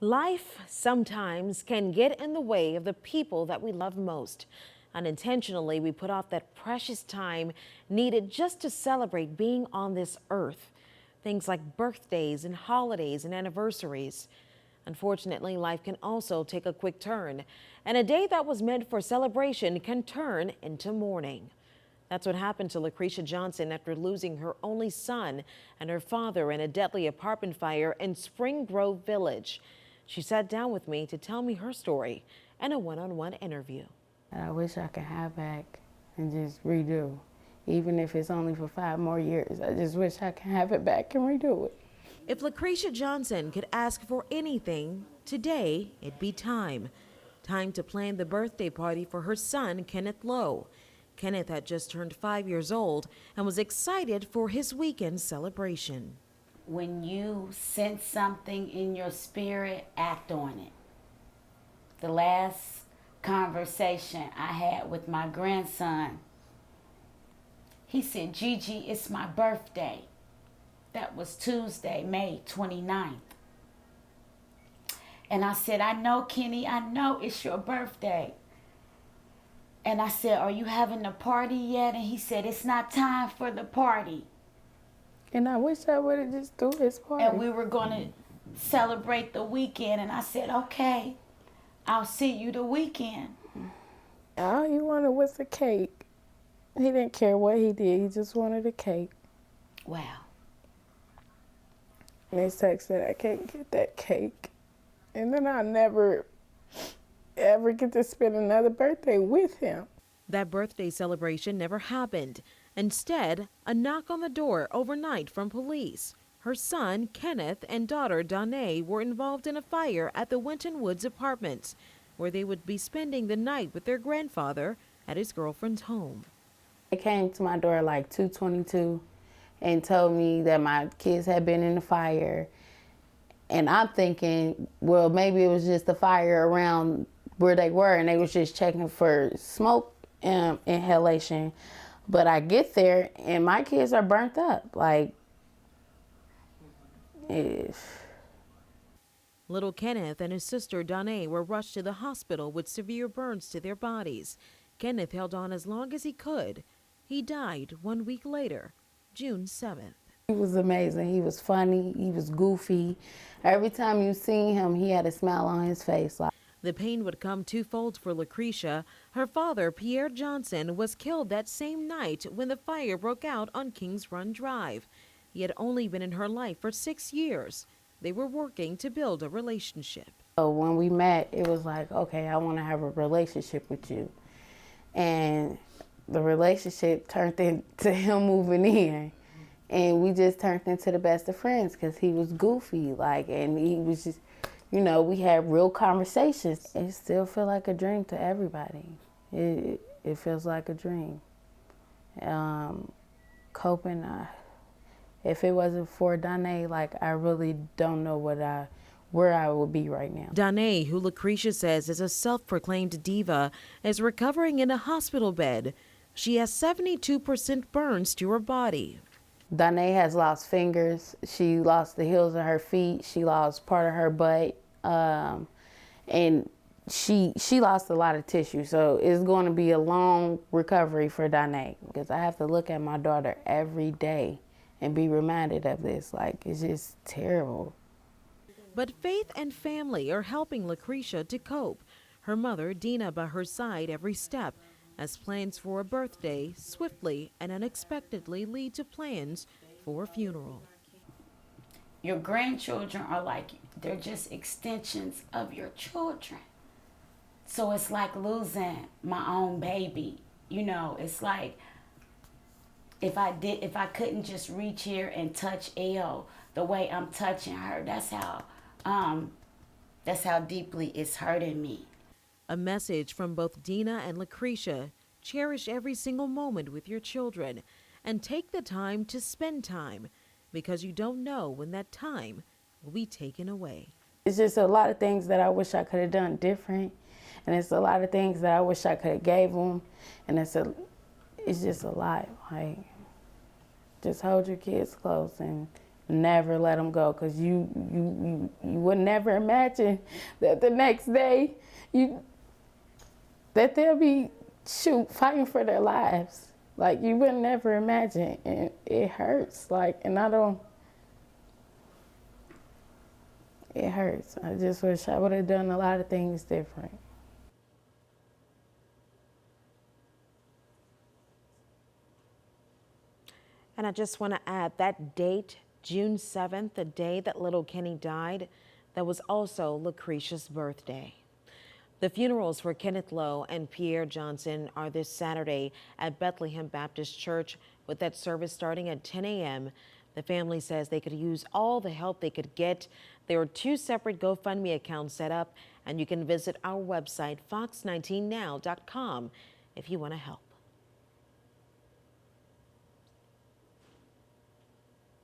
Life sometimes can get in the way of the people that we love most. Unintentionally, we put off that precious time needed just to celebrate being on this earth. Things like birthdays and holidays and anniversaries. Unfortunately, life can also take a quick turn, and a day that was meant for celebration can turn into mourning. That's what happened to Lacrisha Johnson after losing her only son and her father in a deadly apartment fire in Spring Grove Village. She sat down with me to tell me her story in a one-on-one interview. I wish I could have back and just redo. Even if it's only for 5 more years, I just wish I could have it back and redo it. If Lacrisha Johnson could ask for anything, today it'd be time. Time to plan the birthday party for her son, Kenneth Lowe. Kenneth had just turned 5 years old and was excited for his weekend celebration. When you sense something in your spirit, act on it. The last conversation I had with my grandson, he said, "Gigi, it's my birthday." That was Tuesday, May 29th. And I said, "I know, Kenny, I know it's your birthday." And I said, "Are you having a party yet?" And he said, "It's not time for the party." And I wish I would have just threw his party. And we were going to celebrate the weekend. And I said, "Okay, I'll see you the weekend." All he wanted was a cake. He didn't care what he did. He just wanted a cake. Wow. And he texted, "I can't get that cake." And then I'll never, ever get to spend another birthday with him. That birthday celebration never happened. Instead, a knock on the door overnight from police. Her son, Kenneth, and daughter, Danae, were involved in a fire at the Winton Woods apartments, where they would be spending the night with their grandfather at his girlfriend's home. They came to my door like 2:22 and told me that my kids had been in the fire. And I'm thinking, well, maybe it was just a fire around where they were and they was just checking for smoke inhalation. But I get there and my kids are burnt up. Like, Little Kenneth and his sister Danae were rushed to the hospital with severe burns to their bodies. Kenneth held on as long as he could. He died 1 week later, June 7th. He was amazing. He was funny. He was goofy. Every time you seen him, he had a smile on his face. The pain would come twofold for Lacrisha. Her father, Pierre Johnson, was killed that same night when the fire broke out on Kings Run Drive. He had only been in her life for 6 years. They were working to build a relationship. So when we met, it was like, okay, I want to have a relationship with you. And the relationship turned into him moving in. And we just turned into the best of friends because he was goofy, and he was just, we had real conversations. It still feels like a dream to everybody. It feels like a dream. Coping, if it wasn't for Danae, I really don't know where I would be right now. Danae, who Lacrisha says is a self-proclaimed diva, is recovering in a hospital bed. She has 72% burns to her body. Danae has lost fingers. She lost the heels of her feet. She lost part of her butt. And she lost a lot of tissue. So it's going to be a long recovery for Danae because I have to look at my daughter every day and be reminded of this. It's just terrible. But faith and family are helping Lacrisha to cope. Her mother, Dina, by her side every step, as plans for a birthday swiftly and unexpectedly lead to plans for a funeral. Your grandchildren are they're just extensions of your children. So it's like losing my own baby. It's like if I couldn't just reach here and touch Elle the way I'm touching her, that's how deeply it's hurting me. A message from both Dina and Lacrisha: cherish every single moment with your children and take the time to spend time, because you don't know when that time will be taken away. It's just a lot of things that I wish I could have done different, and it's a lot of things that I wish I could have gave them, and it's just a lot. Just hold your kids close and never let them go, because you would never imagine that the next day that they'll be fighting for their lives. Like, you would never imagine, and it hurts. Like, and it hurts. I just wish I would have done a lot of things different. And I just want to add that date, June 7th, the day that little Kenny died, that was also Lacrisha's birthday. The funerals for Kenneth Lowe and Pierre Johnson are this Saturday at Bethlehem Baptist Church, with that service starting at 10 a.m. The family says they could use all the help they could get. There are 2 separate GoFundMe accounts set up, and you can visit our website, fox19now.com, if you want to help.